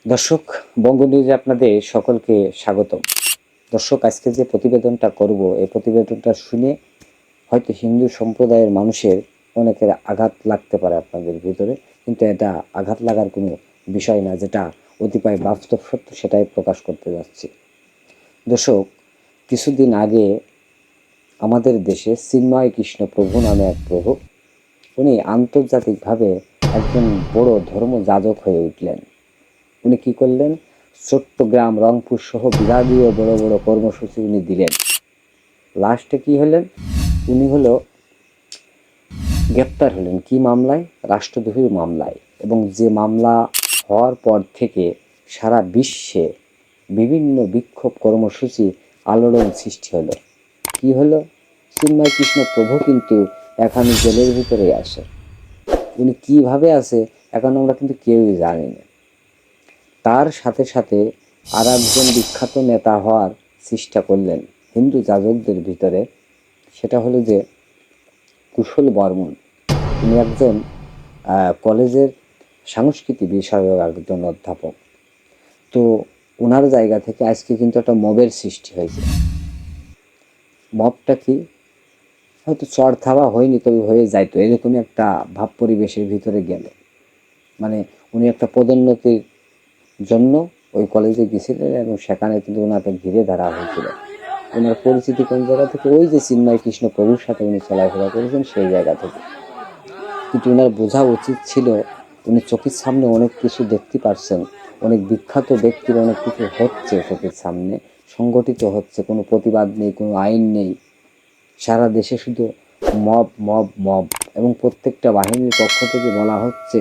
দর্শক, বঙ্গ নিউজে আপনাদের সকলকে স্বাগতম। দর্শক, আজকে যে প্রতিবেদনটা করব, এই প্রতিবেদনটা শুনে হয়তো হিন্দু সম্প্রদায়ের মানুষের অনেকের আঘাত লাগতে পারে আপনাদের ভিতরে, কিন্তু এটা আঘাত লাগার কোনো বিষয় না। যেটা অতিপায় বাস্তব সত্য, সেটাই প্রকাশ করতে যাচ্ছি। দর্শক, কিছুদিন আগে আমাদের দেশে চিন্ময় কৃষ্ণ প্রভু নামে এক প্রভু, উনি আন্তর্জাতিকভাবে একজন বড় ধর্ম যাজক হয়ে উঠলেন। উনি কি করলেন? চট্টগ্রাম, রংপুর সহ বিভাগীয় বড় বড় কর্মসূচি উনি দিলেন। লাস্টে কি হলেন? উনি হলো গ্রেপ্তার হলেন। কি মামলায়? রাষ্ট্রদ্রোহীর মামলায়। এবং যে মামলা হওয়ার পর থেকে সারা বিশ্বে বিভিন্ন বিক্ষোভ কর্মসূচি আলোড়ন সৃষ্টি হলো। কি হলো? চিন্ময় কৃষ্ণ প্রভু কিন্তু এখন জেলের ভিতরে আছে। উনি কিভাবে আছে এখন আমরা কিন্তু কেউই জানি না। তার সাথে সাথে আর একজন বিখ্যাত নেতা হওয়ার চেষ্টা করলেন হিন্দু যাজকদের ভিতরে। সেটা হলো যে কুশল বর্মন। উনি একজন কলেজের সংস্কৃতি বিষয়ক একজন অধ্যাপক। তো ওনার জায়গা থেকে আজকে কিন্তু একটা মবের সৃষ্টি হয়েছে। মবটা কি? হয়তো চড় থাবা হয়নি, তবে হয়ে যাইতো, এরকমই একটা ভাব পরিবেশের ভিতরে গেলে। মানে উনি একটা পদোন্নতির জন্য ওই কলেজে গেছিলেন এবং সেখানে কিন্তু ওনাকে ঘিরে ধরা হয়েছিল। ওনার পরিচিতি কোন জায়গা থেকে? ওই যে চিন্ময় কৃষ্ণ প্রভুর সাথে উনি চলাফেরা করেছেন সেই জায়গা থেকে। কিন্তু ওনার বোঝা উচিত ছিল, উনি চোখের সামনে অনেক কিছু দেখতে পারছেন, অনেক বিখ্যাত ব্যক্তির অনেক কিছু হচ্ছে চোখের সামনে, সংগঠিত হচ্ছে, কোনো প্রতিবাদ নেই, কোনো আইন নেই। সারা দেশে শুধু মব মব মব, এবং প্রত্যেকটা বাহিনীর পক্ষ থেকে বলা হচ্ছে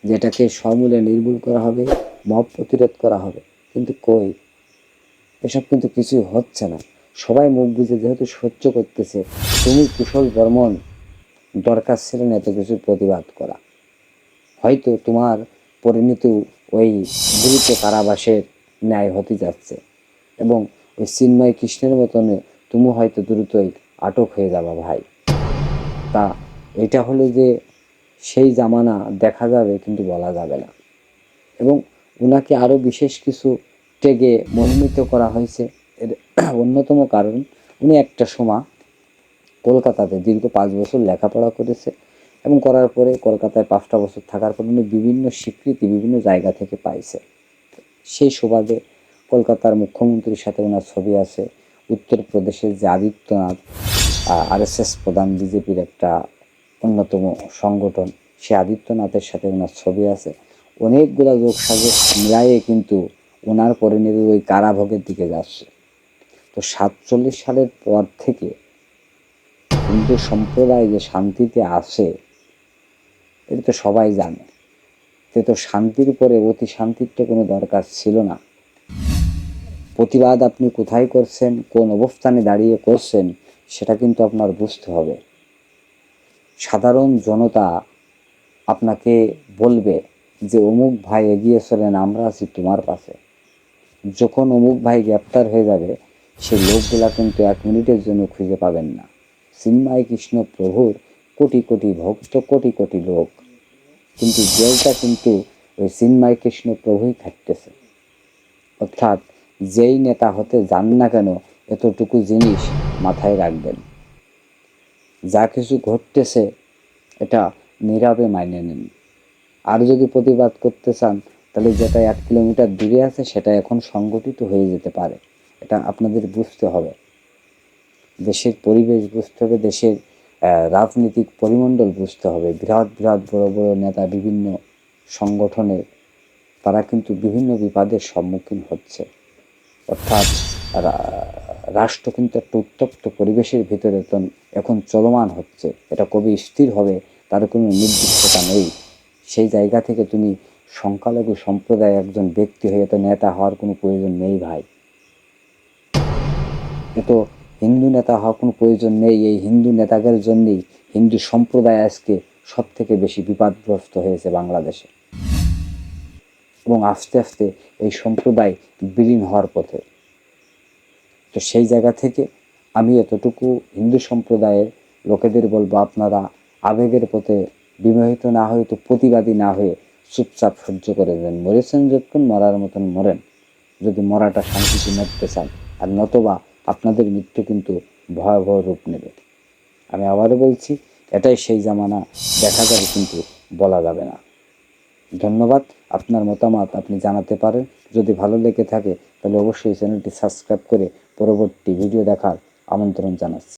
যেটাকে সমূলে নির্মূল করা হবে, মব প্রতিরোধ করা হবে। কিন্তু কই, এসব কিন্তু কিছুই হচ্ছে না। সবাই মুখ বুঝে যেহেতু সহ্য করতেছে। তুমি কুশল বর্মন, দরকার ছিল না এত কিছুর প্রতিবাদ করা। হয়তো তোমার পরিণতি ওই দ্রুত কারাবাসের ন্যায় হতে যাচ্ছে, এবং ওই চিন্ময় কৃষ্ণের মতনে তুমি হয়তো দ্রুতই আটক হয়ে যাবা ভাই। তা এটা হলো যে সেই জামানা, দেখা যাবে কিন্তু বলা যাবে না। এবং ওনাকে আরও বিশেষ কিছু টেগে মনোনীত করা হয়েছে। এর অন্যতম কারণ, উনি একটা সময় কলকাতাতে দীর্ঘ 5 বছর লেখাপড়া করেছে, এবং করার পরে কলকাতায় 5টা বছর থাকার পর উনি বিভিন্ন স্বীকৃতি বিভিন্ন জায়গা থেকে পাইছে। সেই সুবাদে কলকাতার মুখ্যমন্ত্রীর সাথে ওনার ছবি আছে। উত্তরপ্রদেশের যে আদিত্যনাথ, আরএসএস প্রধান, বিজেপির একটা অন্যতম সংগঠন, সে আদিত্যনাথের সাথে ওনার ছবি আছে। অনেকগুলো লোক সাজে মিলাইয়ে কিন্তু ওনার পরিণতি ওই কারাভোগের দিকে যাচ্ছে। তো 47 সালের পর থেকে হিন্দু সম্প্রদায় যে শান্তিতে আসে, এটা তো সবাই জানে। তো শান্তির পরে অতি শান্তির তো কোনো দরকার ছিল না। প্রতিবাদ আপনি কোথায় করছেন, কোন অবস্থানে দাঁড়িয়ে করছেন, সেটা কিন্তু আপনার বুঝতে হবে। সাধারণ জনতা আপনাকে বলবে যে অমুক ভাই এগিয়ে চলেন, আমরা আছি তোমার পাশে। যখন অমুক ভাই গ্রেপ্তার হয়ে যাবে, সেই লোকগুলা কিন্তু 1 মিনিটের জন্য খুঁজে পাবেন না। চিন্ময় কৃষ্ণ প্রভুর কোটি কোটি ভক্ত, কোটি কোটি লোক, কিন্তু জেলটা কিন্তু ওই চিন্ময় কৃষ্ণ প্রভুই খাটতেছে। অর্থাৎ যেই নেতা হতে যান না কেন, এতটুকু জিনিস মাথায় রাখবেন, যা কিছু ঘটতেছে এটা নীরবে মাইনে নিন। আর যদি প্রতিবাদ করতে চান, তাহলে যেটা 1 কিলোমিটার দূরে আছে সেটা এখন সংগঠিত হয়ে যেতে পারে। এটা আপনাদের বুঝতে হবে। দেশের পরিবেশ বুঝতে হবে, দেশের রাজনৈতিক পরিমণ্ডল বুঝতে হবে। বিরাট বিরাট বড় বড় নেতা বিভিন্ন সংগঠনের, তারা কিন্তু বিভিন্ন বিপদের সম্মুখীন হচ্ছে। অর্থাৎ রাষ্ট্র কিন্তু একটা উত্তপ্ত পরিবেশের ভিতরে এখন চলমান হচ্ছে। এটা কবে স্থির হবে তার কোনো নির্দিষ্টতা নেই। সেই জায়গা থেকে তুমি সংখ্যালঘু সম্প্রদায় একজন ব্যক্তি হয়ে তো নেতা হওয়ার কোনো প্রয়োজন নেই ভাই। এত হিন্দু নেতা হওয়ার কোনো প্রয়োজন নেই। এই হিন্দু নেতাদের জন্যেই হিন্দু সম্প্রদায় আজকে সব থেকে বেশি বিপদগ্রস্ত হয়েছে বাংলাদেশে, এবং আস্তে আস্তে এই সম্প্রদায় বিলীন হওয়ার পথে। তো সেই জায়গা থেকে আমি এতটুকু হিন্দু সম্প্রদায়ের লোকেদের বলবো, আপনারা আবেগের পথে বিমোহিত না হয়ে, তো প্রতিবাদী না হয়ে চুপচাপ সহ্য করে দেন। মরেছেন যতক্ষণ মরার মতন মরেন, যদি মরাটা শান্তিতে মরতে চান। আর নতবা আপনাদের মৃত্যু কিন্তু ভয়াবহ রূপ নেবে। আমি আবারও বলছি, এটাই সেই জামানা, দেখা যাবে কিন্তু বলা যাবে না। ধন্যবাদ। আপনার মতামত আপনি জানাতে পারেন। যদি ভালো লেগে থাকে তাহলে অবশ্যই চ্যানেলটি সাবস্ক্রাইব করে পরবর্তী ভিডিও দেখার আমন্ত্রণ জানাচ্ছি।